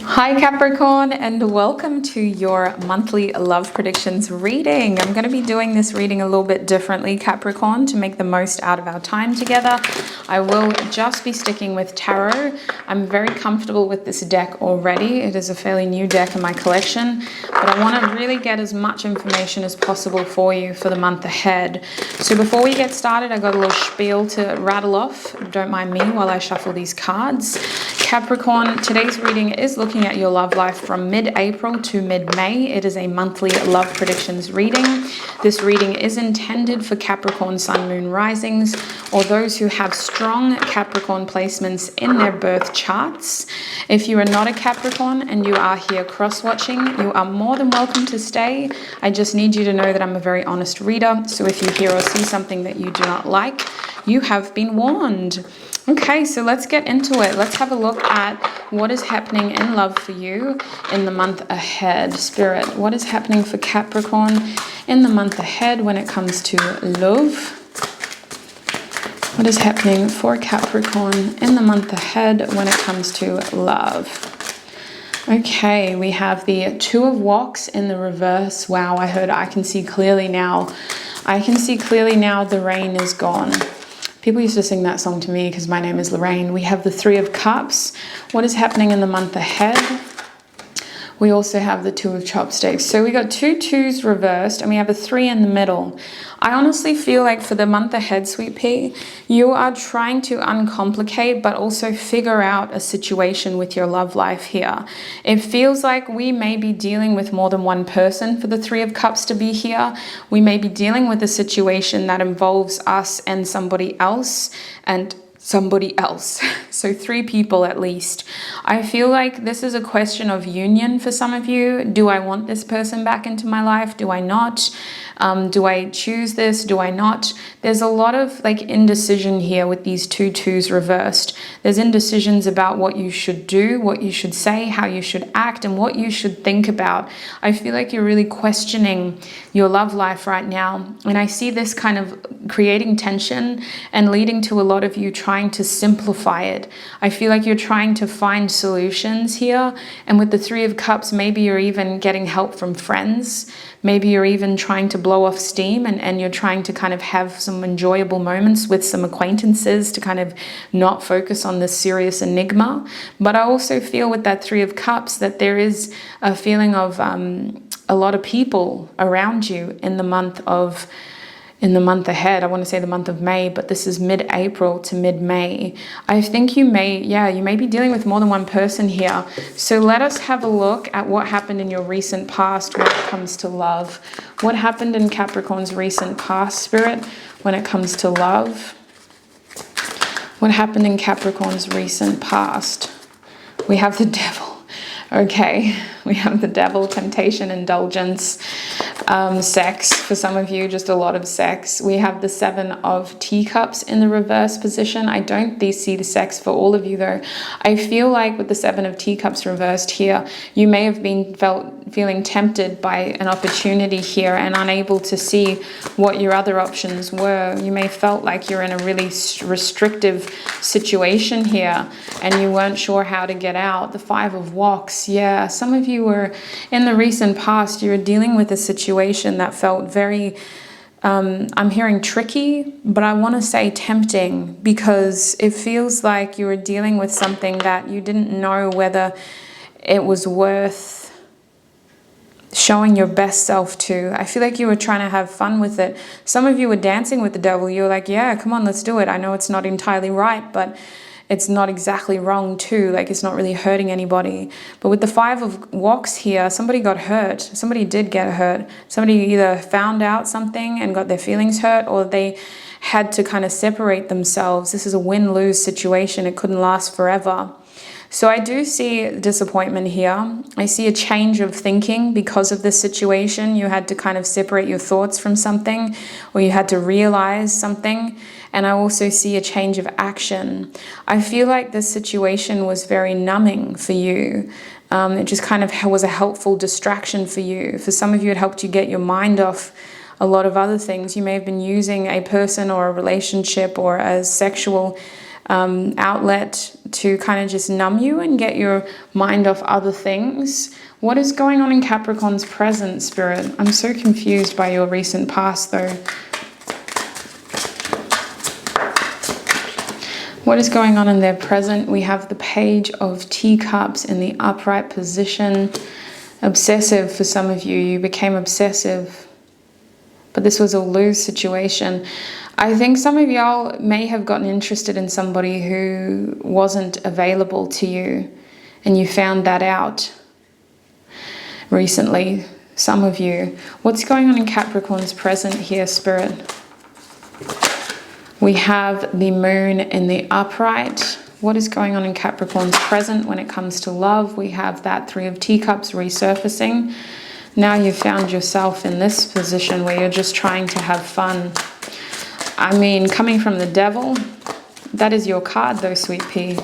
Hi Capricorn, and welcome to your monthly love predictions reading. I'm going to be doing this reading a little bit differently, Capricorn, to make the most out of our time together. I will just be sticking with tarot. I'm very comfortable with this deck already. It is a fairly new deck in my collection, but I want to really get as much information as possible for you for the month ahead. So before we get started, I got a little spiel to rattle off. Don't mind me while I shuffle these cards. Capricorn, today's reading is looking at your love life from mid-April to mid-May. It is a monthly love predictions reading. This reading is intended for Capricorn sun, moon, risings, or those who have strong Capricorn placements in their birth charts. If you are not a Capricorn and you are here cross-watching, you are more than welcome to stay. I just need you to know that I'm a very honest reader. So if you hear or see something that you do not like, you have been warned. Okay, so let's get into it. Let's have a look at what is happening in love for you in the month ahead. Spirit, what is happening for Capricorn in the month ahead when it comes to love? What is happening for Capricorn in the month ahead when it comes to love? Okay, we have the Two of Wands in the reverse. Wow, I can see clearly now. I can see clearly now the rain is gone. People used to sing that song to me because my name is Lorraine. We have the Three of Cups. What is happening in the month ahead? We also have the Two of Chopsticks. So we got two twos reversed and we have a three in the middle. I honestly feel like for the month ahead, Sweet Pea, you are trying to uncomplicate but also figure out a situation with your love life here. It feels like we may be dealing with more than one person for the Three of Cups to be here. We may be dealing with a situation that involves us and somebody else and somebody else. So three people at least. I feel like this is a question of union for some of you. Do I want this person back into my life? Do I not? Do I choose this? Do I not? There's a lot of like indecision here with these two twos reversed. There's indecisions about what you should do, what you should say, how you should act, and what you should think about. I feel like you're really questioning your love life right now. And I see this kind of creating tension and leading to a lot of you trying to simplify it. I feel like you're trying to find solutions here. And with the Three of Cups, maybe you're even getting help from friends. Maybe you're even trying to blow off steam and you're trying to kind of have some enjoyable moments with some acquaintances to kind of not focus on this serious enigma. But I also feel with that Three of Cups that there is a feeling of a lot of people around you in the month ahead. I want to say the month of May, but this is mid-April to mid-May. I think you may be dealing with more than one person here. So let us have a look at what happened in your recent past when it comes to love. What happened in Capricorn's recent past, Spirit, when it comes to love? What happened in Capricorn's recent past? We have the Devil. Okay, we have the Devil, temptation, indulgence, sex. For some of you, just a lot of sex. We have the Seven of Teacups in the reverse position. I don't see the sex for all of you though. I feel like with the Seven of Teacups reversed here, you may have been feeling tempted by an opportunity here and unable to see what your other options were. You may have felt like you're in a really restrictive situation here and you weren't sure how to get out. The Five of Wands. Yeah, some of you were in the recent past, you were dealing with a situation that felt very, I'm hearing tricky, but I want to say tempting, because it feels like you were dealing with something that you didn't know whether it was worth showing your best self to. I feel like you were trying to have fun with it. Some of you were dancing with the devil. You were like, yeah, come on, let's do it. I know it's not entirely right, but it's not exactly wrong too. Like, it's not really hurting anybody. But with the Five of Wands here, somebody got hurt. Somebody did get hurt. Somebody either found out something and got their feelings hurt, or they had to kind of separate themselves. This is a win-lose situation. It couldn't last forever. So I do see disappointment here. I see a change of thinking because of this situation. You had to kind of separate your thoughts from something, or you had to realize something. And I also see a change of action. I feel like this situation was very numbing for you. It just kind of was a helpful distraction for you. For some of you, it helped you get your mind off a lot of other things. You may have been using a person or a relationship or a sexual outlet to kind of just numb you and get your mind off other things. What is going on in Capricorn's present, Spirit? I'm so confused by your recent past, though. What is going on in their present? We have the Page of Teacups in the upright position. Obsessive for some of you. You became obsessive. But this was a lose situation. I think some of y'all may have gotten interested in somebody who wasn't available to you, and you found that out recently. Some of you. What's going on in Capricorn's present here, Spirit? We have the Moon in the upright. What is going on in Capricorn's present when it comes to love? We have that Three of Teacups resurfacing. Now you've found yourself in this position where you're just trying to have fun. I mean, coming from the Devil, that is your card though, sweet pea.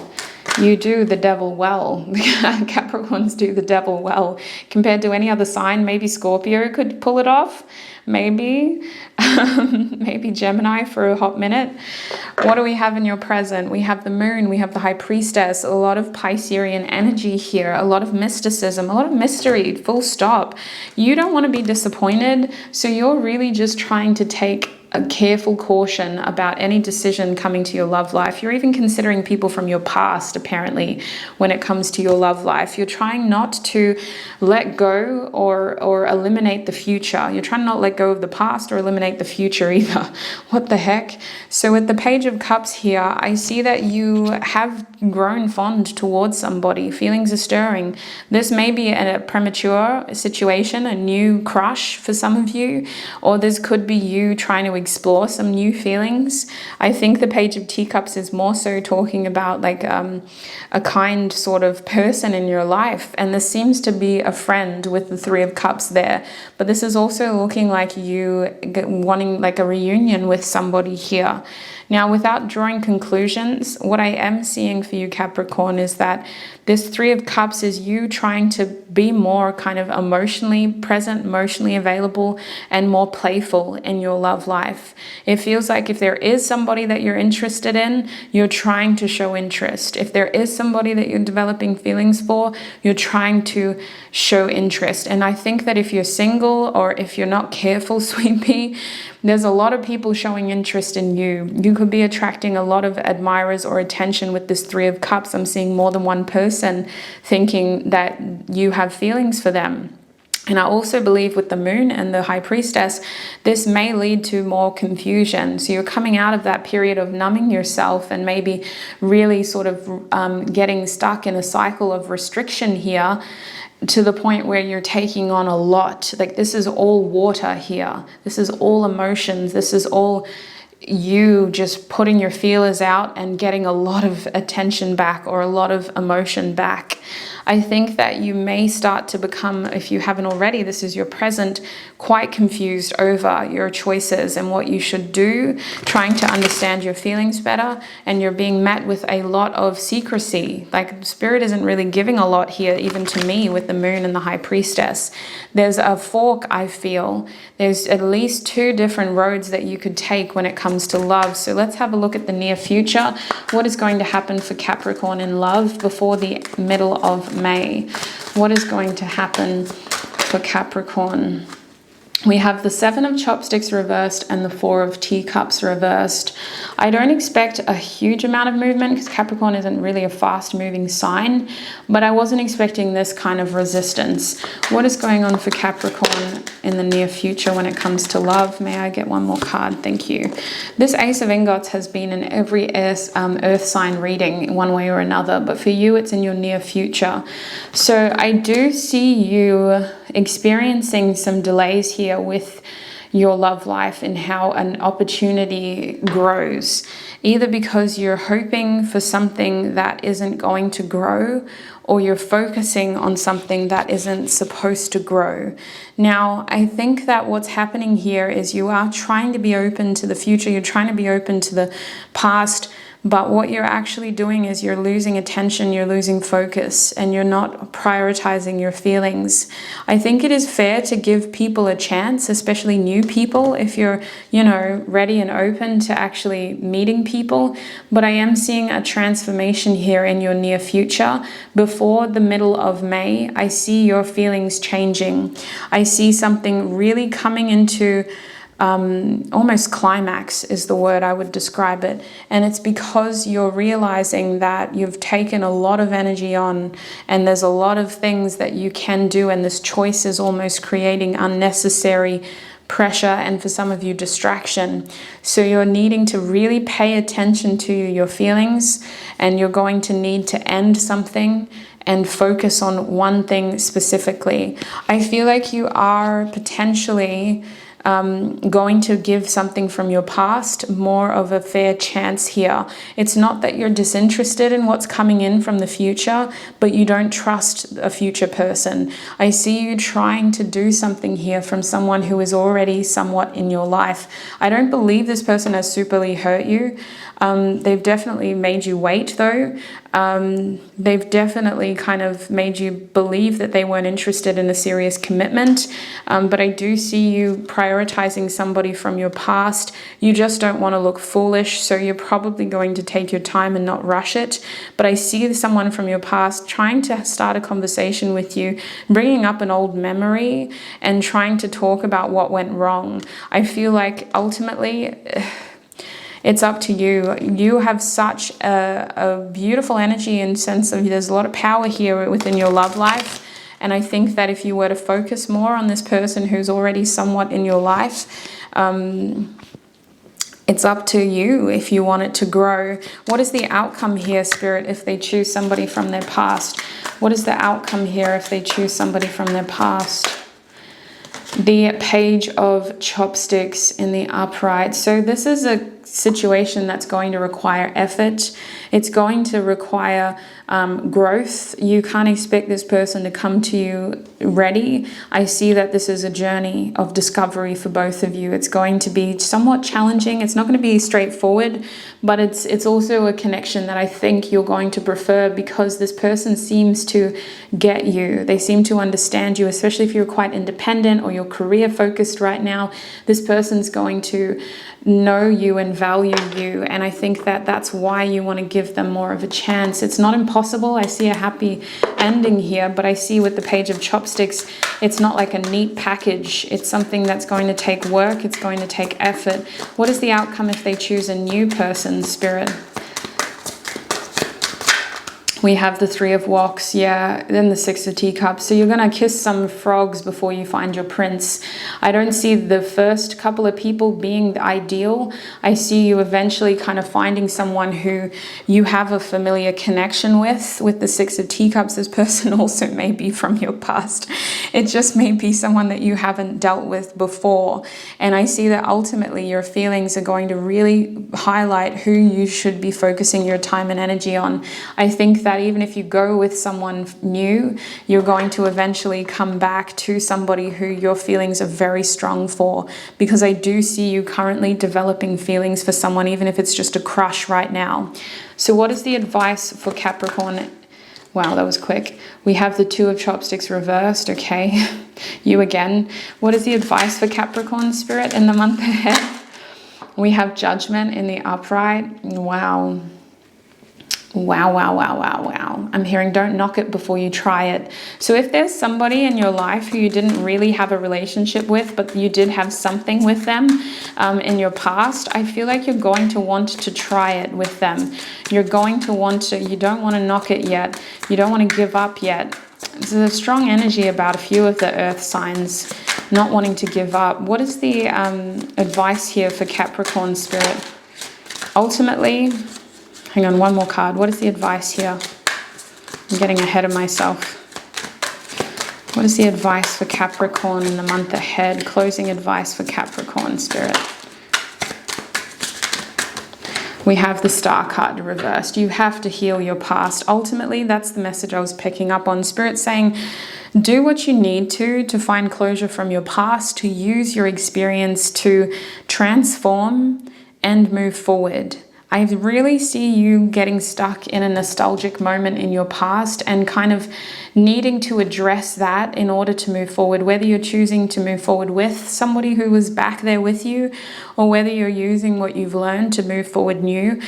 You do the devil well. Capricorns do the devil well. Compared to any other sign, maybe Scorpio could pull it off. Maybe. Maybe Gemini for a hot minute. What do we have in your present? We have the Moon. We have the High Priestess. A lot of Piscean energy here. A lot of mysticism. A lot of mystery. Full stop. You don't want to be disappointed. So you're really just trying to take a careful caution about any decision coming to your love life. You're even considering people from your past, apparently, when it comes to your love life. You're trying not to let go or eliminate the future. You're trying to not let go of the past or eliminate the future either. What the heck? So with the Page of Cups here, I see that you have grown fond towards somebody. Feelings are stirring. This may be a premature situation, a new crush for some of you, or this could be you trying to explore some new feelings. I think the Page of Teacups is more so talking about like a kind sort of person in your life, and this seems to be a friend with the Three of Cups there, but this is also looking like you wanting like a reunion with somebody here. Now, without drawing conclusions, what I am seeing for you, Capricorn, is that this Three of Cups is you trying to be more kind of emotionally present, emotionally available, and more playful in your love life. It feels like if there is somebody that you're interested in, you're trying to show interest. If there is somebody that you're developing feelings for, you're trying to show interest. And I think that if you're single or if you're not careful, sweet pea, there's a lot of people showing interest in you. You could be attracting a lot of admirers or attention with this Three of Cups. I'm seeing more than one person thinking that you have feelings for them. And I also believe with the Moon and the High Priestess, this may lead to more confusion. So you're coming out of that period of numbing yourself and maybe really sort of getting stuck in a cycle of restriction here, to the point where you're taking on a lot. Like this is all water here. This is all emotions. This is all you just putting your feelers out and getting a lot of attention back or a lot of emotion back. I think that you may start to become, if you haven't already, this is your present, quite confused over your choices and what you should do, trying to understand your feelings better, and you're being met with a lot of secrecy. Like Spirit isn't really giving a lot here, even to me, with the Moon and the High Priestess. There's a fork, I feel. There's at least two different roads that you could take when it comes to love. So let's have a look at the near future. What is going to happen for Capricorn in love before the middle of May? What is going to happen for Capricorn? We have the Seven of Chopsticks reversed and the Four of Teacups reversed. I don't expect a huge amount of movement because Capricorn isn't really a fast moving sign, but I wasn't expecting this kind of resistance. What is going on for Capricorn in the near future when it comes to love? May I get one more card? Thank you. This Ace of Ingots has been in every earth sign reading one way or another, but for you it's in your near future. So I do see you experiencing some delays here with your love life and how an opportunity grows, either because you're hoping for something that isn't going to grow, or you're focusing on something that isn't supposed to grow. Now, I think that what's happening here is you are trying to be open to the future. You're trying to be open to the past, But what you're actually doing is you're losing attention, you're losing focus, and you're not prioritizing your feelings. I think it is fair to give people a chance, especially new people, if you're, ready and open to actually meeting people. But I am seeing a transformation here in your near future. Before the middle of May, I see your feelings changing. I see something really coming into almost climax is the word I would describe it. And it's because you're realizing that you've taken a lot of energy on, and there's a lot of things that you can do, and this choice is almost creating unnecessary pressure, and for some of you, distraction. So you're needing to really pay attention to your feelings, and you're going to need to end something and focus on one thing specifically. I feel like you are potentially going to give something from your past more of a fair chance here. It's not that you're disinterested in what's coming in from the future, but you don't trust a future person. I see you trying to do something here from someone who is already somewhat in your life. I don't believe this person has superly hurt you. They've definitely made you wait though. They've definitely kind of made you believe that they weren't interested in a serious commitment. But I do see you prioritizing somebody from your past. You just don't want to look foolish, so you're probably going to take your time and not rush it. But I see someone from your past trying to start a conversation with you, bringing up an old memory and trying to talk about what went wrong. I feel like ultimately it's up to you. You have such a beautiful energy and sense of, there's a lot of power here within your love life. And I think that if you were to focus more on this person who's already somewhat in your life, it's up to you if you want it to grow. What is the outcome here, Spirit, if they choose somebody from their past? What is the outcome here if they choose somebody from their past? The Page of Chopsticks in the upright. So this is a situation that's going to require effort. It's going to require growth. You can't expect this person to come to you ready. I see that this is a journey of discovery for both of you. It's going to be somewhat challenging. It's not going to be straightforward, but it's also a connection that I think you're going to prefer, because this person seems to get you. They seem to understand you, especially if you're quite independent or you're career focused right now. This person's going to know you and value you, and I think that that's why you want to give them more of a chance. It's not impossible. I see a happy ending here, but I see with the Page of Chopsticks, it's not like a neat package. It's something that's going to take work. It's going to take effort. What is the outcome if they choose a new person, Spirit? We have the Three of Wands, yeah, then the Six of Teacups. So you're going to kiss some frogs before you find your prince. I don't see the first couple of people being the ideal. I see you eventually kind of finding someone who you have a familiar connection with. With the Six of Teacups, this person also may be from your past. It just may be someone that you haven't dealt with before. And I see that ultimately your feelings are going to really highlight who you should be focusing your time and energy on. I think that even if you go with someone new, you're going to eventually come back to somebody who your feelings are very strong for, because I do see you currently developing feelings for someone, even if it's just a crush right now. So what is the advice for Capricorn? Wow, that was quick. We have the Two of Chopsticks reversed, okay. You again. What is the advice for Capricorn, Spirit, in the month ahead? We have Judgment in the upright. Wow. Wow, wow, wow, wow, wow. I'm hearing don't knock it before you try it. So if there's somebody in your life who you didn't really have a relationship with, but you did have something with them in your past, I feel like you're going to want to try it with them. You're going to want to, you don't want to knock it yet. You don't want to give up yet. There's a strong energy about a few of the earth signs not wanting to give up. What is the advice here for Capricorn, Spirit? Ultimately, hang on, one more card. What is the advice here? I'm getting ahead of myself. What is the advice for Capricorn in the month ahead? Closing advice for Capricorn, Spirit. We have the Star card reversed. You have to heal your past. Ultimately, that's the message I was picking up on. Spirit saying, do what you need to find closure from your past, to use your experience to transform and move forward. I really see you getting stuck in a nostalgic moment in your past and kind of needing to address that in order to move forward, whether you're choosing to move forward with somebody who was back there with you, or whether you're using what you've learned to move forward new.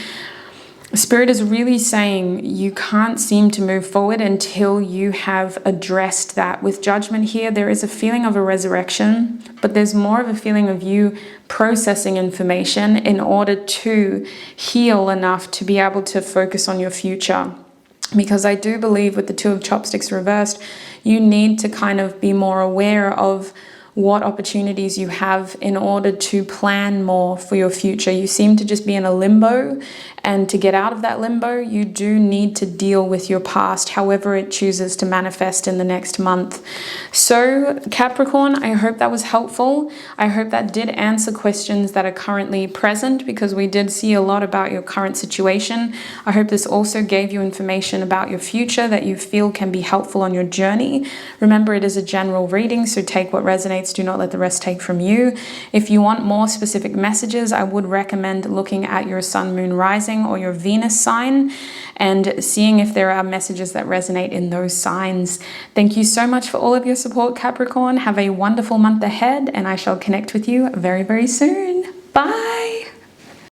Spirit is really saying you can't seem to move forward until you have addressed that. With Judgment here, there is a feeling of a resurrection, but there's more of a feeling of you processing information in order to heal enough to be able to focus on your future. Because I do believe with the Two of Chopsticks reversed, you need to kind of be more aware of what opportunities you have in order to plan more for your future. You seem to just be in a limbo, and to get out of that limbo, you do need to deal with your past, however it chooses to manifest in the next month. So Capricorn, I hope that was helpful. I hope that did answer questions that are currently present, because we did see a lot about your current situation. I hope this also gave you information about your future that you feel can be helpful on your journey. Remember, it is a general reading, so take what resonates. Do not let the rest take from you. If you want more specific messages, I would recommend looking at your sun, moon, rising, or your Venus sign and seeing if there are messages that resonate in those signs. Thank you so much for all of your support, Capricorn. Have a wonderful month ahead, and I shall connect with you very, very soon. Bye.